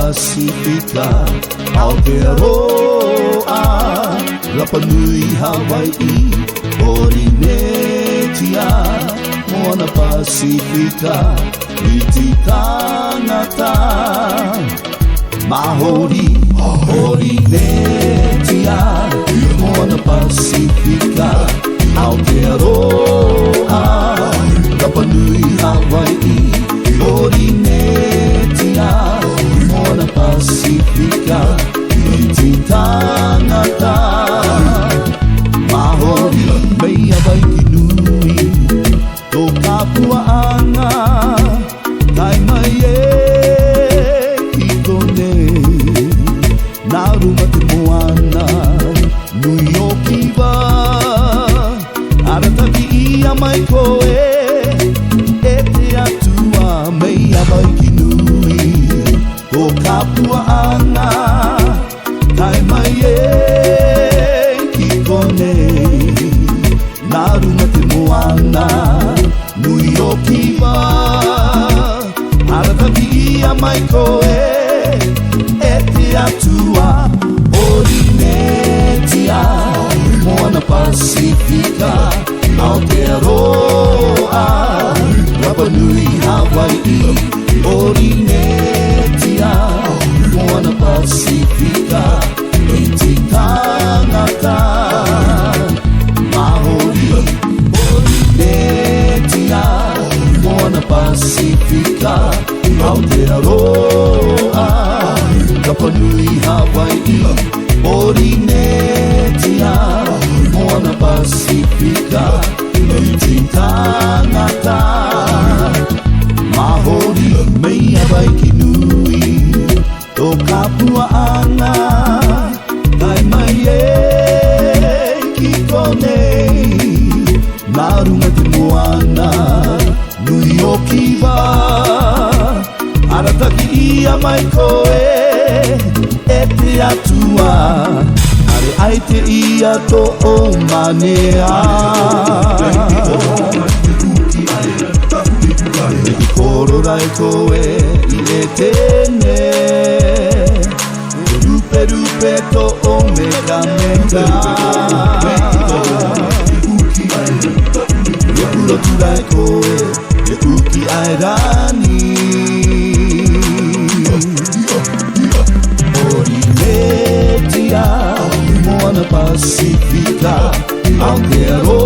Pasifika Aotearoa Rapa Nui Hawaii Orinetia Moana Pasifika Iti Tangata Mahori Orinetia Moana Pasifika Aotearoa Rapa Nui Hawaii Orinetia Moana Pasifika Iti Tangata Mahori Mea Waikinui Tō Kapuaanga Kai mai e I kone Nā runga te moana Nui o kiwa Arataki ia mai koe E te atua Mea Waikinui Tō Kapuaanga Kai mai e Ki kone Nā runga te moana Nui o kiwa Arataki ia mai koe E te atua Orinetia Moana Pasifika Aotearoa Rapa Nui Hawaii Orinetia Moana Pasifika Iti Tangata Mahori Orinetia Moana Pasifika Aotearoa Rapa Nui Hawaii Orinetia Moana Pasifika Iti Tangata Mahori Mea Waikinui Tō Kapuaanga Kai mai e Ki kone Nā runga te moana Nui o kiwa Arataki ia mai koe E te atua Are ai te ia tō o manea I koro rai koe I e tene Rupe rupe tō o mega mega E kurotu rai koe E uki ai rani Orinetia Moana Pasifika Aotearoa